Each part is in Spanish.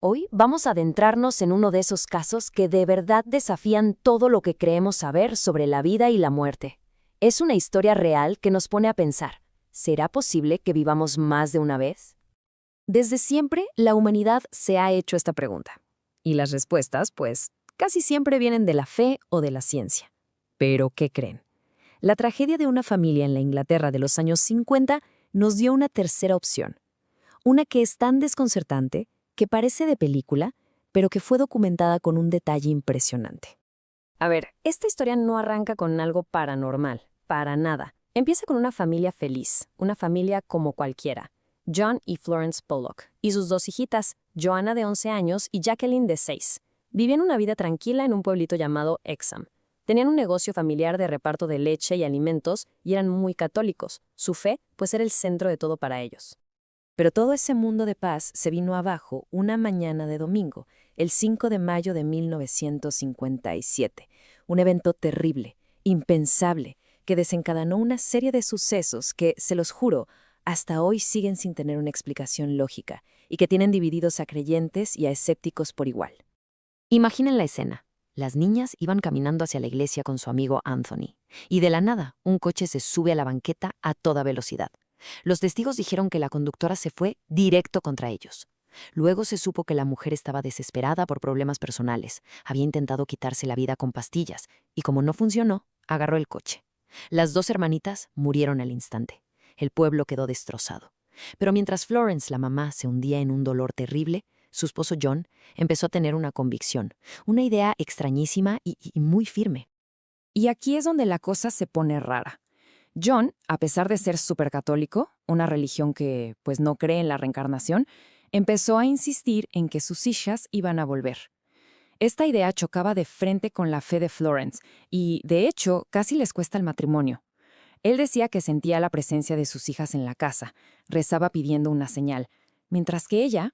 Hoy vamos a adentrarnos en uno de esos casos que de verdad desafían todo lo que creemos saber sobre la vida y la muerte. Es una historia real que nos pone a pensar, ¿será posible que vivamos más de una vez? Desde siempre, la humanidad se ha hecho esta pregunta. Y las respuestas, pues, casi siempre vienen de la fe o de la ciencia. ¿Pero qué creen? La tragedia de una familia en la Inglaterra de los años 50 nos dio una tercera opción. Una que es tan desconcertante, que parece de película, pero que fue documentada con un detalle impresionante. A ver, esta historia no arranca con algo paranormal, para nada. Empieza con una familia feliz, una familia como cualquiera. John y Florence Pollock, y sus dos hijitas, Joanna de 11 años y Jacqueline de 6. Vivían una vida tranquila en un pueblito llamado Hexham. Tenían un negocio familiar de reparto de leche y alimentos y eran muy católicos. Su fe, pues, era el centro de todo para ellos. Pero todo ese mundo de paz se vino abajo una mañana de domingo, el 5 de mayo de 1957. Un evento terrible, impensable, que desencadenó una serie de sucesos que, se los juro, hasta hoy siguen sin tener una explicación lógica y que tienen divididos a creyentes y a escépticos por igual. Imaginen la escena. Las niñas iban caminando hacia la iglesia con su amigo Anthony, y de la nada, un coche se sube a la banqueta a toda velocidad. Los testigos dijeron que la conductora se fue directo contra ellos. Luego se supo que la mujer estaba desesperada por problemas personales, había intentado quitarse la vida con pastillas, y como no funcionó, agarró el coche. Las dos hermanitas murieron al instante. El pueblo quedó destrozado. Pero mientras Florence, la mamá, se hundía en un dolor terrible, su esposo John empezó a tener una convicción, una idea extrañísima y muy firme. Y aquí es donde la cosa se pone rara. John, a pesar de ser supercatólico, una religión que pues no cree en la reencarnación, empezó a insistir en que sus hijas iban a volver. Esta idea chocaba de frente con la fe de Florence y, de hecho, casi les cuesta el matrimonio. Él decía que sentía la presencia de sus hijas en la casa, rezaba pidiendo una señal, mientras que ella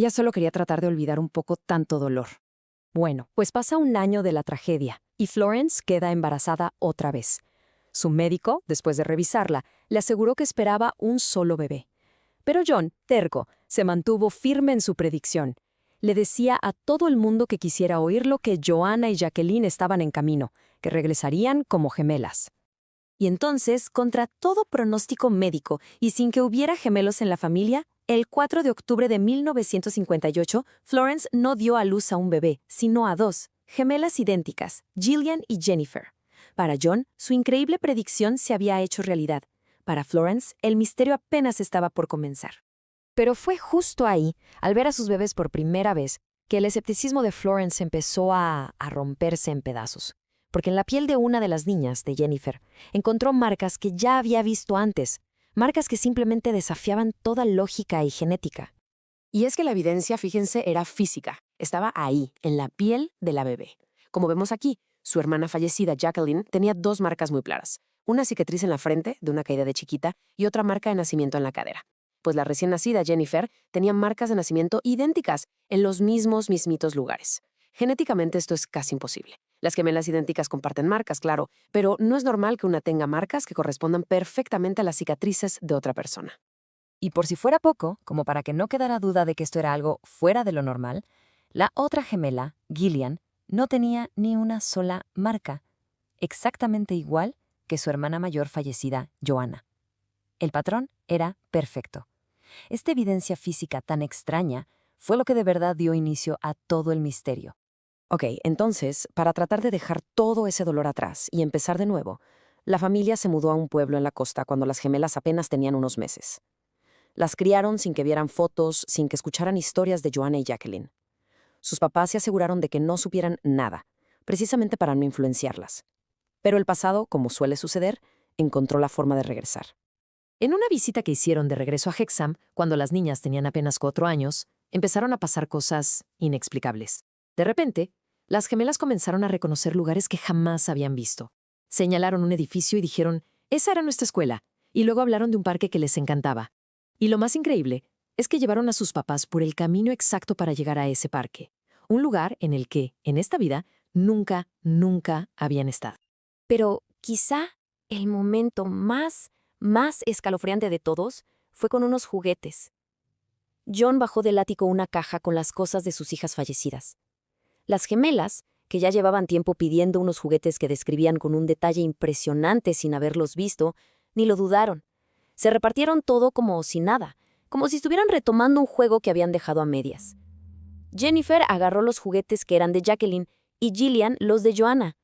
solo quería tratar de olvidar un poco tanto dolor. Bueno, pues pasa un año de la tragedia y Florence queda embarazada otra vez. Su médico, después de revisarla, le aseguró que esperaba un solo bebé. Pero John, terco, se mantuvo firme en su predicción. Le decía a todo el mundo que quisiera oírlo que Joanna y Jacqueline estaban en camino, que regresarían como gemelas. Y entonces, contra todo pronóstico médico y sin que hubiera gemelos en la familia, el 4 de octubre de 1958, Florence no dio a luz a un bebé, sino a dos, gemelas idénticas, Gillian y Jennifer. Para John, su increíble predicción se había hecho realidad. Para Florence, el misterio apenas estaba por comenzar. Pero fue justo ahí, al ver a sus bebés por primera vez, que el escepticismo de Florence empezó a romperse en pedazos. Porque en la piel de una de las niñas, de Jennifer, encontró marcas que ya había visto antes, marcas que simplemente desafiaban toda lógica y genética. Y es que la evidencia, fíjense, era física. Estaba ahí, en la piel de la bebé. Como vemos aquí, su hermana fallecida, Jacqueline, tenía dos marcas muy claras. Una cicatriz en la frente, de una caída de chiquita, y otra marca de nacimiento en la cadera. Pues la recién nacida, Jennifer, tenía marcas de nacimiento idénticas, en los mismitos lugares. Genéticamente esto es casi imposible. Las gemelas idénticas comparten marcas, claro, pero no es normal que una tenga marcas que correspondan perfectamente a las cicatrices de otra persona. Y por si fuera poco, como para que no quedara duda de que esto era algo fuera de lo normal, la otra gemela, Gillian, no tenía ni una sola marca, exactamente igual que su hermana mayor fallecida, Joanna. El patrón era perfecto. Esta evidencia física tan extraña fue lo que de verdad dio inicio a todo el misterio. Ok, entonces, para tratar de dejar todo ese dolor atrás y empezar de nuevo, la familia se mudó a un pueblo en la costa cuando las gemelas apenas tenían unos meses. Las criaron sin que vieran fotos, sin que escucharan historias de Joanna y Jacqueline. Sus papás se aseguraron de que no supieran nada, precisamente para no influenciarlas. Pero el pasado, como suele suceder, encontró la forma de regresar. En una visita que hicieron de regreso a Hexham, cuando las niñas tenían apenas 4 años, empezaron a pasar cosas inexplicables. De repente, las gemelas comenzaron a reconocer lugares que jamás habían visto. Señalaron un edificio y dijeron, esa era nuestra escuela, y luego hablaron de un parque que les encantaba. Y lo más increíble es que llevaron a sus papás por el camino exacto para llegar a ese parque, un lugar en el que, en esta vida, nunca habían estado. Pero quizá el momento más escalofriante de todos fue con unos juguetes. John bajó del ático una caja con las cosas de sus hijas fallecidas. Las gemelas, que ya llevaban tiempo pidiendo unos juguetes que describían con un detalle impresionante sin haberlos visto, ni lo dudaron. Se repartieron todo como si nada, como si estuvieran retomando un juego que habían dejado a medias. Jennifer agarró los juguetes que eran de Jacqueline y Gillian los de Joanna.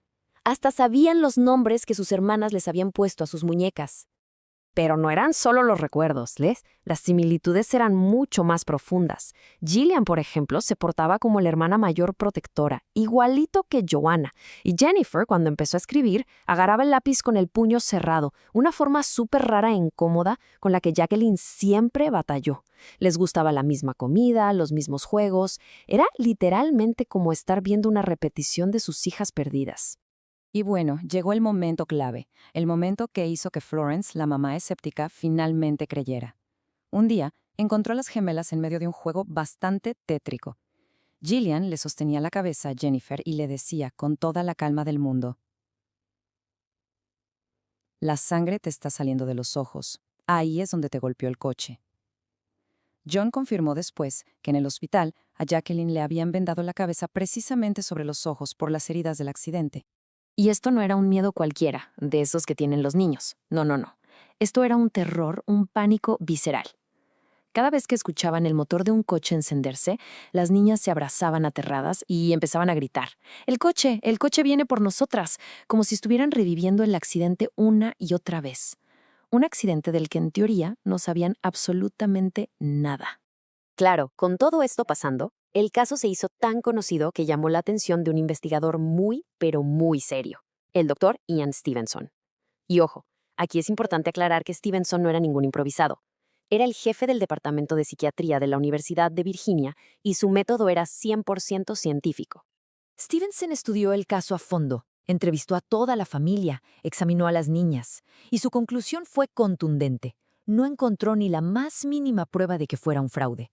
Hasta sabían los nombres que sus hermanas les habían puesto a sus muñecas. Pero no eran solo los recuerdos, ¿les? Las similitudes eran mucho más profundas. Gillian, por ejemplo, se portaba como la hermana mayor protectora, igualito que Joanna. Y Jennifer, cuando empezó a escribir, agarraba el lápiz con el puño cerrado, una forma súper rara e incómoda con la que Jacqueline siempre batalló. Les gustaba la misma comida, los mismos juegos. Era literalmente como estar viendo una repetición de sus hijas perdidas. Y bueno, llegó el momento clave, el momento que hizo que Florence, la mamá escéptica, finalmente creyera. Un día, encontró a las gemelas en medio de un juego bastante tétrico. Gillian le sostenía la cabeza a Jennifer y le decía con toda la calma del mundo: «La sangre te está saliendo de los ojos. Ahí es donde te golpeó el coche». John confirmó después que en el hospital a Jacqueline le habían vendado la cabeza precisamente sobre los ojos por las heridas del accidente. Y esto no era un miedo cualquiera, de esos que tienen los niños. No, no, no. Esto era un terror, un pánico visceral. Cada vez que escuchaban el motor de un coche encenderse, las niñas se abrazaban aterradas y empezaban a gritar: el coche viene por nosotras!», como si estuvieran reviviendo el accidente una y otra vez. Un accidente del que en teoría no sabían absolutamente nada. Claro, con todo esto pasando, el caso se hizo tan conocido que llamó la atención de un investigador muy, pero muy serio, el doctor Ian Stevenson. Y ojo, aquí es importante aclarar que Stevenson no era ningún improvisado. Era el jefe del Departamento de Psiquiatría de la Universidad de Virginia y su método era 100% científico. Stevenson estudió el caso a fondo, entrevistó a toda la familia, examinó a las niñas, y su conclusión fue contundente. No encontró ni la más mínima prueba de que fuera un fraude.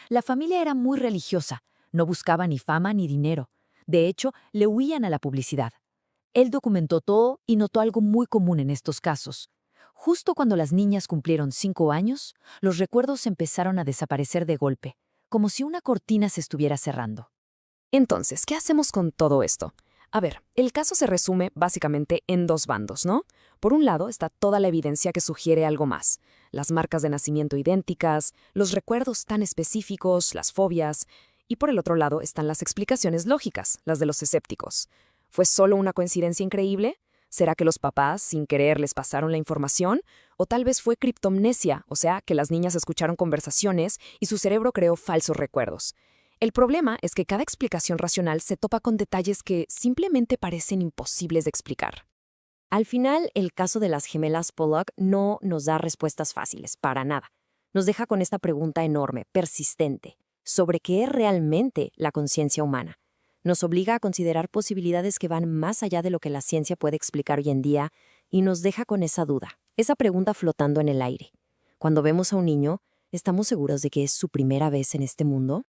La familia era muy religiosa, no buscaba ni fama ni dinero. De hecho, le huían a la publicidad. Él documentó todo y notó algo muy común en estos casos. Justo cuando las niñas cumplieron 5 años, los recuerdos empezaron a desaparecer de golpe, como si una cortina se estuviera cerrando. Entonces, ¿qué hacemos con todo esto? A ver, el caso se resume básicamente en dos bandos, ¿no? Por un lado está toda la evidencia que sugiere algo más. Las marcas de nacimiento idénticas, los recuerdos tan específicos, las fobias. Y por el otro lado están las explicaciones lógicas, las de los escépticos. ¿Fue solo una coincidencia increíble? ¿Será que los papás, sin querer, les pasaron la información? ¿O tal vez fue criptomnesia, o sea, que las niñas escucharon conversaciones y su cerebro creó falsos recuerdos? El problema es que cada explicación racional se topa con detalles que simplemente parecen imposibles de explicar. Al final, el caso de las gemelas Pollock no nos da respuestas fáciles, para nada. Nos deja con esta pregunta enorme, persistente, sobre qué es realmente la conciencia humana. Nos obliga a considerar posibilidades que van más allá de lo que la ciencia puede explicar hoy en día y nos deja con esa duda, esa pregunta flotando en el aire. Cuando vemos a un niño, ¿estamos seguros de que es su primera vez en este mundo?